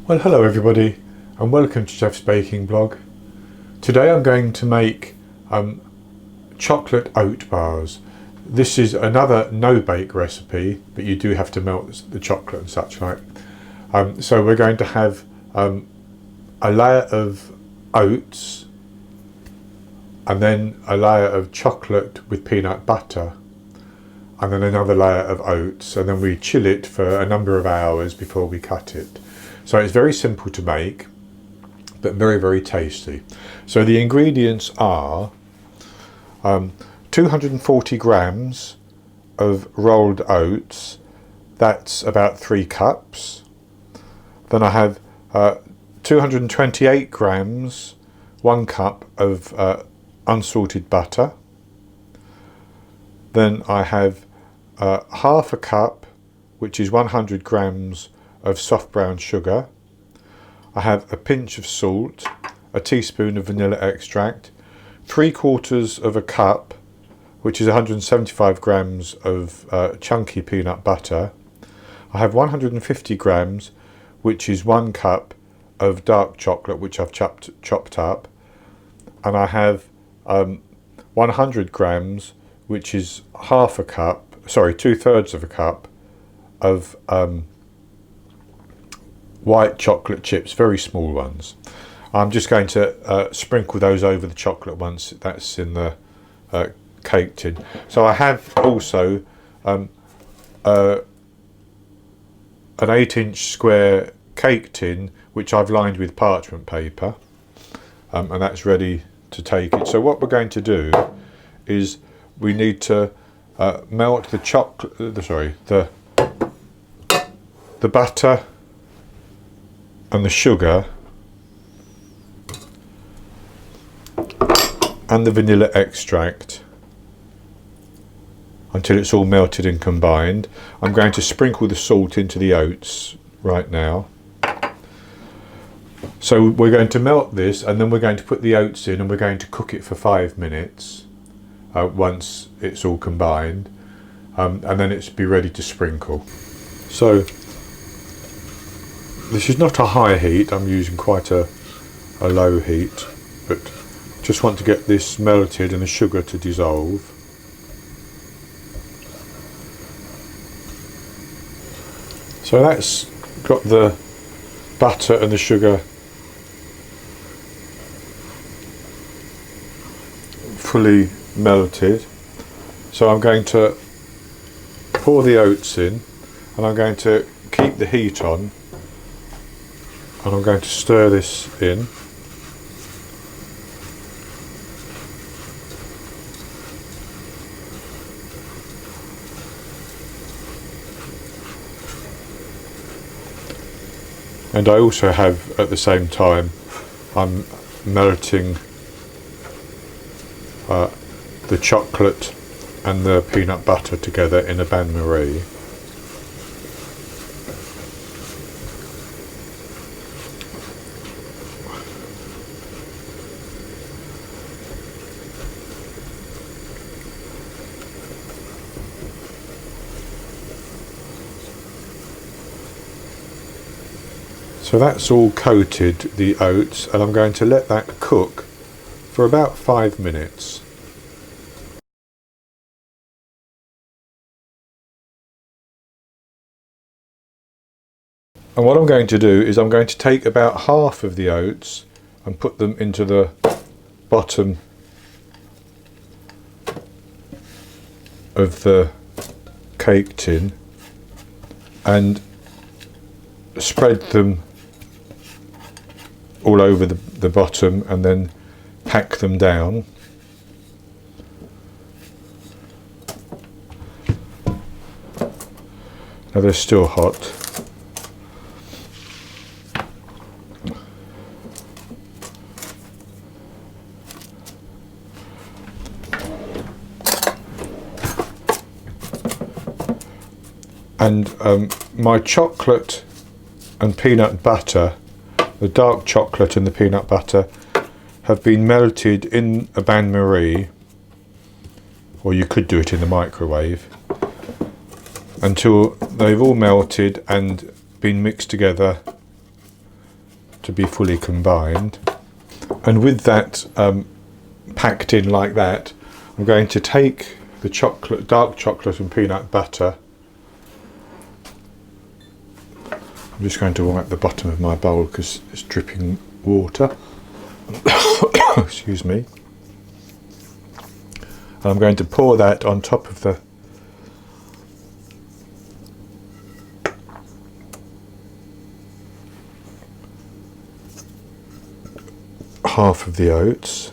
Well, hello everybody and welcome to Jeff's Baking Blog. Today I'm going to make chocolate oat bars. This is another no-bake recipe, but you do have to melt the chocolate and such like. So we're going to have a layer of oats and then a layer of chocolate with peanut butter and then another layer of oats, and then we chill it for a number of hours before we cut it. So it's very simple to make, but very, very tasty. So the ingredients are 240 grams of rolled oats. That's about 3 cups. Then I have 228 grams, 1 cup of unsalted butter. Then I have half a cup, which is 100 grams of soft brown sugar. I have a pinch of salt, a teaspoon of vanilla extract, 3/4 of a cup, which is 175 grams of chunky peanut butter. I have 150 grams, which is 1 cup of dark chocolate, which I've chopped up, and I have 100 grams, which is half a cup, sorry, 2/3 of a cup of white chocolate chips, very small ones. I'm just going to sprinkle those over the chocolate once that's in the cake tin. So I have also an 8-inch square cake tin, which I've lined with parchment paper, and that's ready to take it. So what we're going to do is we need to melt the the butter and the sugar and the vanilla extract until it's all melted and combined. I'm going to sprinkle the salt into the oats right now. So we're going to melt this, and then we're going to put the oats in, and we're going to cook it for 5 minutes once it's all combined, and then it's be ready to sprinkle. So this is not a high heat, I'm using quite a low heat, but just want to get this melted and the sugar to dissolve. So that's got the butter and the sugar fully melted. So I'm going to pour the oats in, and I'm going to keep the heat on, and I'm going to stir this in. And I also have, at the same time, I'm melting the chocolate and the peanut butter together in a bain-marie. So that's all coated, the oats, and I'm going to let that cook for about 5 minutes. And what I'm going to do is I'm going to take about half of the oats and put them into the bottom of the cake tin and spread them all over the bottom, and then pack them down. Now they're still hot. And my chocolate and peanut butter, the dark chocolate and the peanut butter, have been melted in a bain-marie, or you could do it in the microwave, until they've all melted and been mixed together to be fully combined. And with that packed in like that, I'm going to take the chocolate, dark chocolate and peanut butter. I'm just going to warm up the bottom of my bowl because it's dripping water. Excuse me. And I'm going to pour that on top of the half of the oats.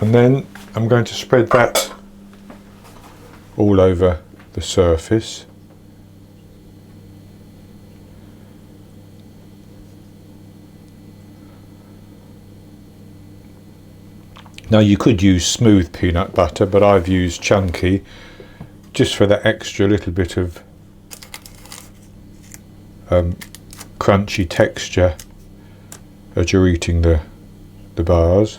And then I'm going to spread that all over the surface. Now you could use smooth peanut butter, but I've used chunky just for that extra little bit of crunchy texture as you're eating the bars.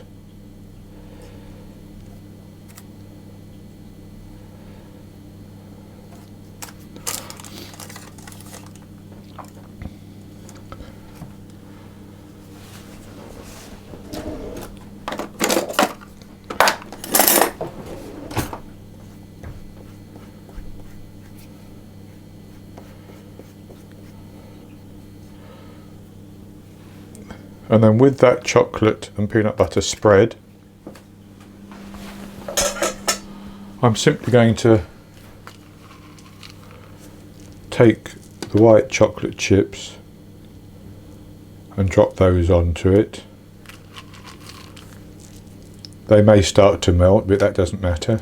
And then with that chocolate and peanut butter spread, I'm simply going to take the white chocolate chips and drop those onto it. They may start to melt, but that doesn't matter.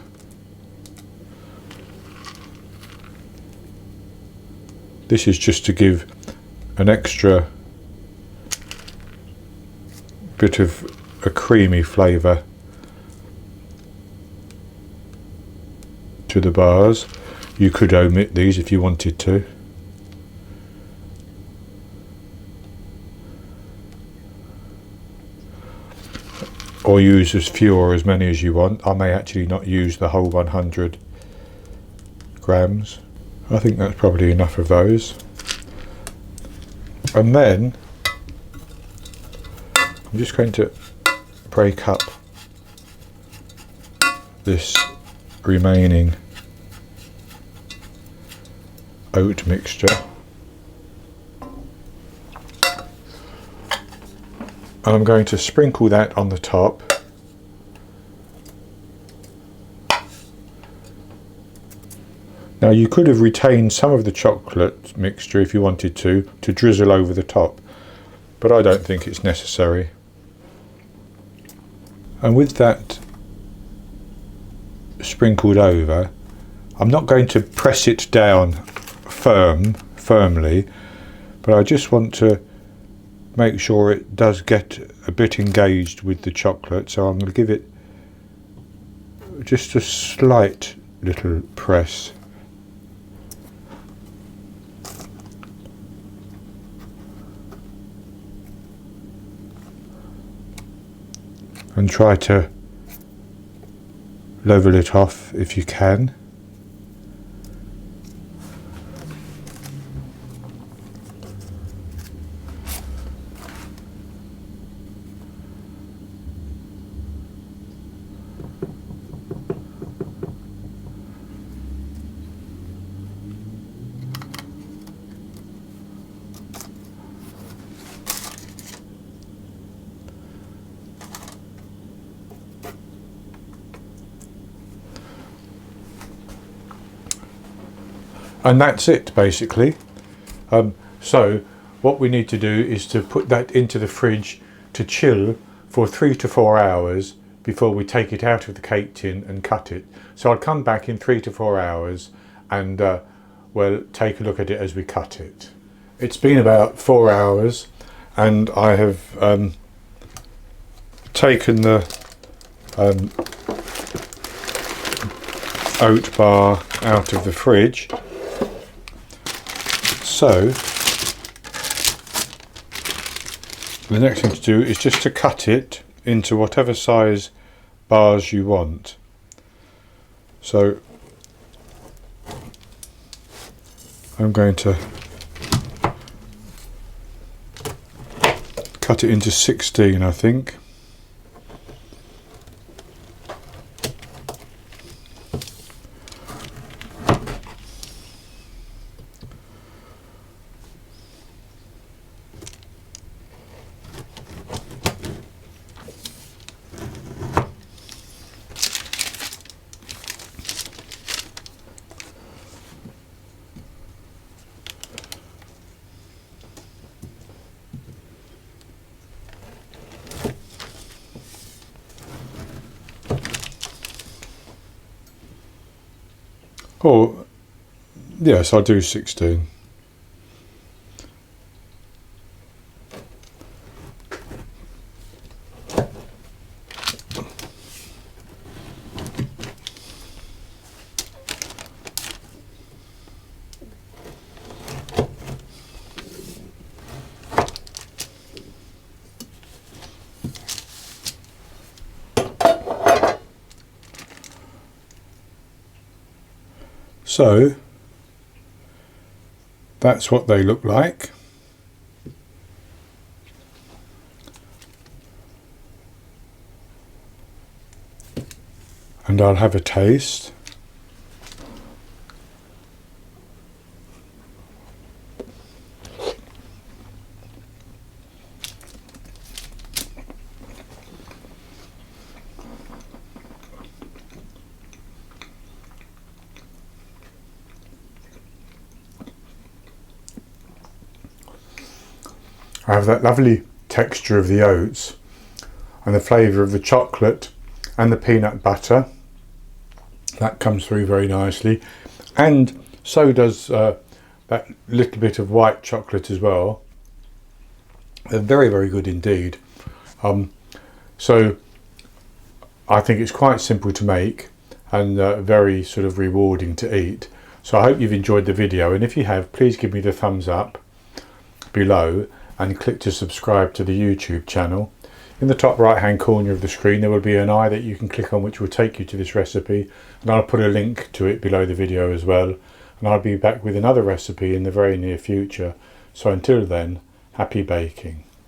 This is just to give an extra bit of a creamy flavour to the bars. You could omit these if you wanted to. Or use as few or as many as you want. I may actually not use the whole 100 grams. I think that's probably enough of those. And then I'm just going to break up this remaining oat mixture. And I'm going to sprinkle that on the top. Now you could have retained some of the chocolate mixture if you wanted to drizzle over the top, but I don't think it's necessary. And with that sprinkled over, I'm not going to press it down firmly, but I just want to make sure it does get a bit engaged with the chocolate, so I'm going to give it just a slight little press. And try to level it off if you can. And that's it basically. So what we need to do is to put that into the fridge to chill for 3 to 4 hours before we take it out of the cake tin and cut it. So I'll come back in 3 to 4 hours and we'll take a look at it as we cut it. It's been about 4 hours and I have taken the oat bar out of the fridge. So the next thing to do is just to cut it into whatever size bars you want. So I'm going to cut it into 16, I think. Oh, yes, I'll do 16. So that's what they look like. And I'll have a taste. I have that lovely texture of the oats and the flavour of the chocolate and the peanut butter. That comes through very nicely, and so does that little bit of white chocolate as well. They're very, very good indeed. So I think it's quite simple to make and very sort of rewarding to eat. So I hope you've enjoyed the video, and if you have, please give me the thumbs up below and click to subscribe to the YouTube channel. In the top right hand corner of the screen there will be an eye that you can click on, which will take you to this recipe, and I'll put a link to it below the video as well, and I'll be back with another recipe in the very near future. So until then, happy baking.